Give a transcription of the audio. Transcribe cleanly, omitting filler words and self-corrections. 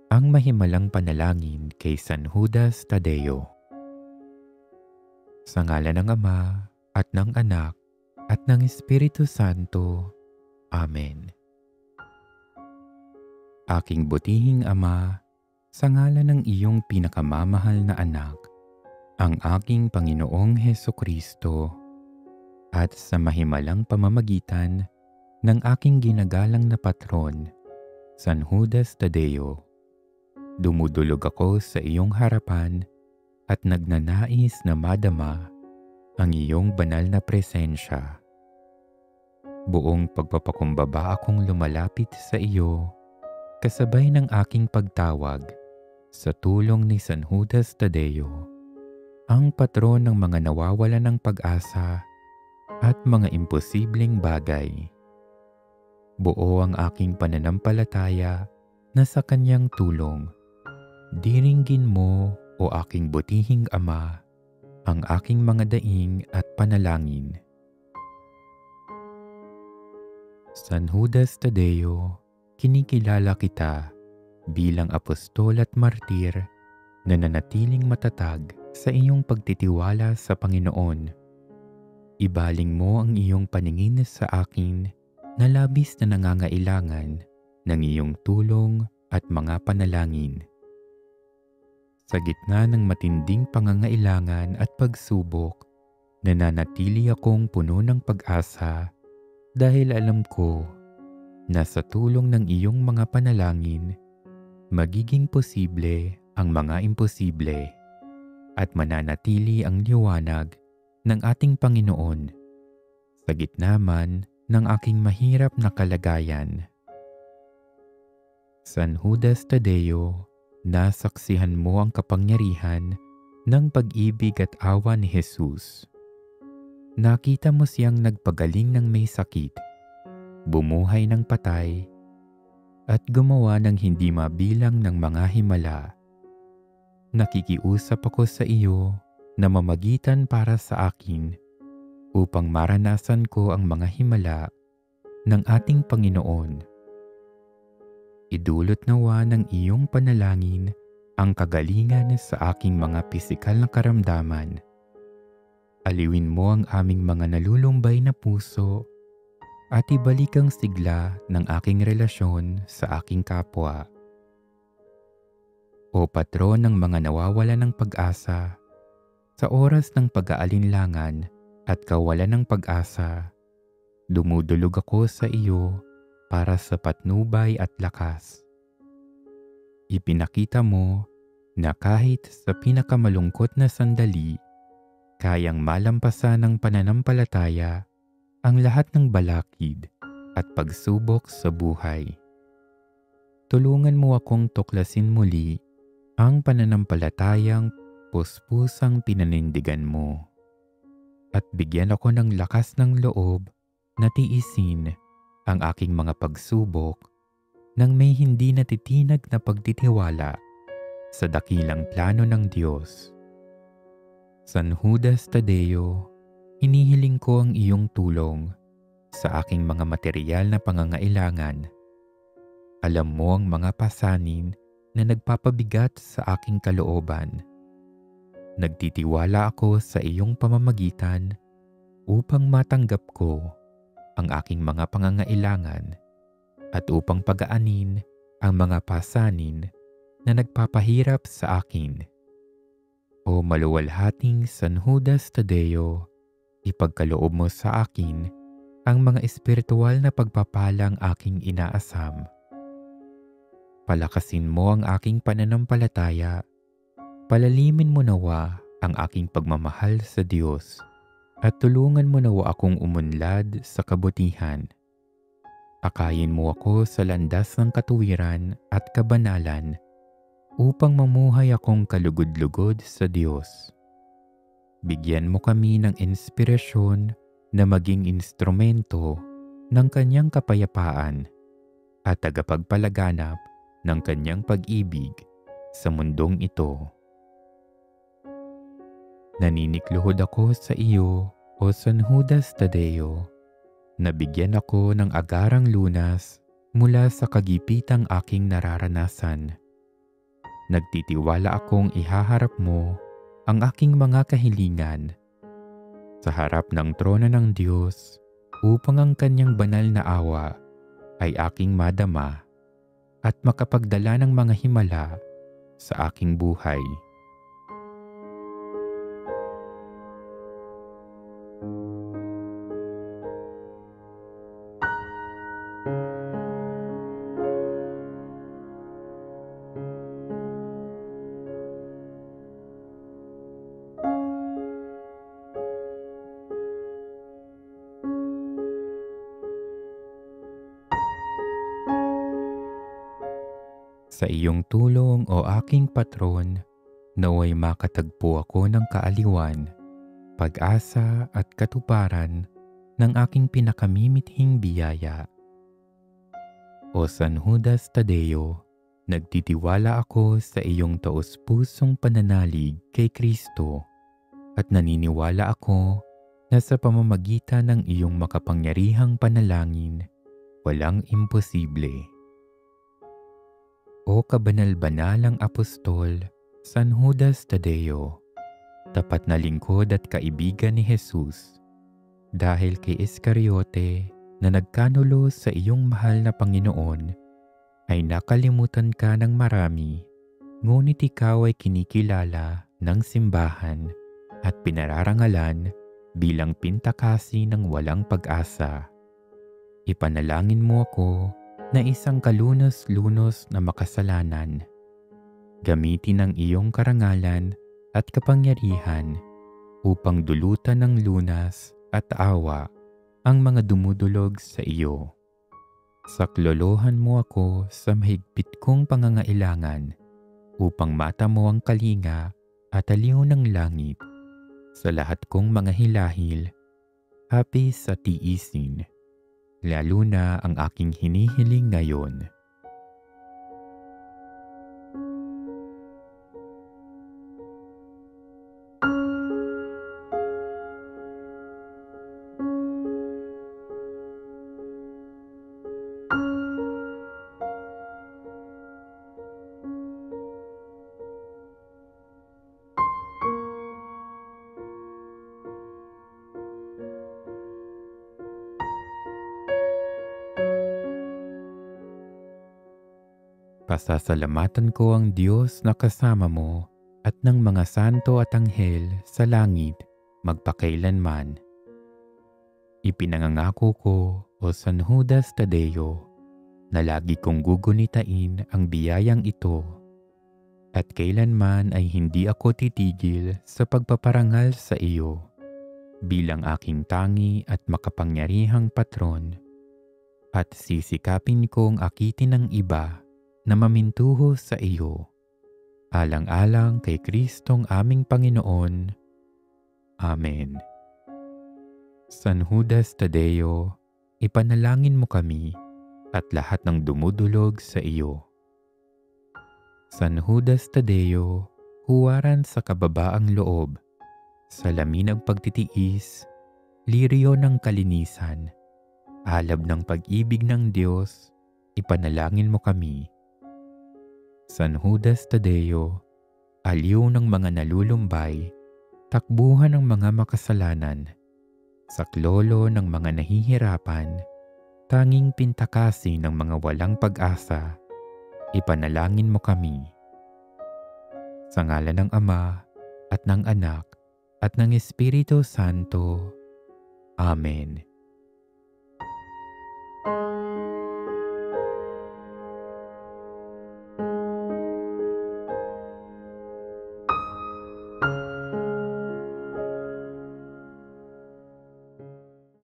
Ang mahimalang panalangin kay San Judas Tadeo. Sa ngalan ng Ama, at ng Anak, at ng Espiritu Santo. Amen. Aking butihing Ama, sa ngalan ng iyong pinakamamahal na anak, ang aking Panginoong Hesukristo, at sa mahimalang pamamagitan ng aking ginagalang na patron, San Judas Tadeo, dumudulog ako sa iyong harapan at nagnanais na madama ang iyong banal na presensya. Buong pagpapakumbaba akong lumalapit sa iyo kasabay ng aking pagtawag sa tulong ni San Judas Tadeo, ang patron ng mga nawawalan ng pag-asa at mga imposibleng bagay. Buo ang aking pananampalataya na sa kanyang tulong, diringgin mo o aking butihing Ama ang aking mga daing at panalangin. San Judas Tadeo, kinikilala kita bilang apostol at martir na nanatiling matatag sa iyong pagtitiwala sa Panginoon. Ibaling mo ang iyong paningin sa akin na labis na nangangailangan ng iyong tulong at mga panalangin. Sa gitna ng matinding pangangailangan at pagsubok, nananatili akong puno ng pag-asa dahil alam ko na sa tulong ng iyong mga panalangin, magiging posible ang mga imposible at mananatili ang liwanag ng ating Panginoon sa gitna man ng aking mahirap na kalagayan. San Judas Tadeo, nasaksihan mo ang kapangyarihan ng pag-ibig at awa ni Jesus. Nakita mo siyang nagpagaling ng may sakit, bumuhay ng patay, at gumawa ng hindi mabilang ng mga himala. Nakikiusap ako sa iyo na mamagitan para sa akin upang maranasan ko ang mga himala ng ating Panginoon. Idulot nawa ng iyong panalangin ang kagalingan sa aking mga pisikal na karamdaman. Aliwin mo ang aming mga nalulumbay na puso at ibalik ang sigla ng aking relasyon sa aking kapwa. O patron ng mga nawawala ng pag-asa, sa oras ng pag-aalinlangan at kawalan ng pag-asa, dumudulog ako sa iyo para sa patnubay at lakas. Ipinakita mo na kahit sa pinakamalungkot na sandali, kayang malampasan ng pananampalataya ang lahat ng balakid at pagsubok sa buhay. Tulungan mo akong tuklasin muli ang pananampalatayang puspusang pinanindigan mo at bigyan ako ng lakas ng loob na tiisin ang aking mga pagsubok nang may hindi natitinag na pagtitiwala sa dakilang plano ng Diyos. San Judas Tadeo, hinihiling ko ang iyong tulong sa aking mga material na pangangailangan. Alam mo ang mga pasanin na nagpapabigat sa aking kalooban. Nagtitiwala ako sa iyong pamamagitan upang matanggap ko ang aking mga pangangailangan at upang pagaanin ang mga pasanin na nagpapahirap sa akin. O maluwalhating San Judas Tadeo, ipagkaloob mo sa akin ang mga espiritual na pagpapalang aking inaasam. Palakasin mo ang aking pananampalataya, palalimin mo nawa ang aking pagmamahal sa Diyos, at tulungan mo nawa akong umunlad sa kabutihan. Akayin mo ako sa landas ng katuwiran at kabanalan upang mamuhay akong kalugod-lugod sa Diyos. Bigyan mo kami ng inspirasyon na maging instrumento ng kanyang kapayapaan at tagapagpalaganap ng kanyang pag-ibig sa mundong ito. Naninikluhod ako sa iyo, O San Judas Tadeo, na bigyan ako ng agarang lunas mula sa kagipitang aking nararanasan. Nagtitiwala akong ihaharap mo ang aking mga kahilingan sa harap ng trono ng Diyos upang ang kanyang banal na awa ay aking madama at makapagdala ng mga himala sa aking buhay. Sa iyong tulong o aking patron, naway makatagpo ako ng kaaliwan, pag-asa at katuparan ng aking pinakamimithing biyaya. O San Judas Tadeo, nagtitiwala ako sa iyong taos-pusong pananalig kay Kristo at naniniwala ako na sa pamamagitan ng iyong makapangyarihang panalangin, walang imposible. O kabanal-banalang apostol, San Judas Tadeo, tapat na lingkod at kaibigan ni Jesus, dahil kay Iscariote na nagkanulo sa iyong mahal na Panginoon, ay nakalimutan ka ng marami, ngunit ikaw ay kinikilala ng simbahan at pinararangalan bilang pintakasi ng walang pag-asa. Ipanalangin mo ako na isang kalunos-lunos na makasalanan. Gamitin ang iyong karangalan at kapangyarihan upang dulutan ng lunas at awa ang mga dumudulog sa iyo. Saklolohan mo ako sa mahigpit kong pangangailangan upang mata mo ang kalinga at aliw ng langit sa lahat kong mga hilahil, hapis at tiisin, lalo na ang aking hinihiling ngayon. Pasasalamatan ko ang Diyos na kasama mo at ng mga santo at anghel sa langit magpakailanman. Ipinangangako ko, o San Judas Tadeo, na lagi kong gugunitain ang biyayang ito at kailanman ay hindi ako titigil sa pagpaparangal sa iyo bilang aking tangi at makapangyarihang patron, at sisikapin kong akitin ng iba na mamintuho sa iyo, alang-alang kay Kristong aming Panginoon. Amen. San Judas Tadeo, ipanalangin mo kami at lahat ng dumudulog sa iyo. San Judas Tadeo, huwaran sa kababaang loob, salamin ng pagtitiis, liryo ng kalinisan, alab ng pag-ibig ng Diyos, ipanalangin mo kami. San Judas Tadeo, aliw ng mga nalulumbay, takbuhan ng mga makasalanan, saklolo ng mga nahihirapan, tanging pintakasi ng mga walang pag-asa, ipanalangin mo kami. Sa ngalan ng Ama at ng Anak at ng Espiritu Santo. Amen.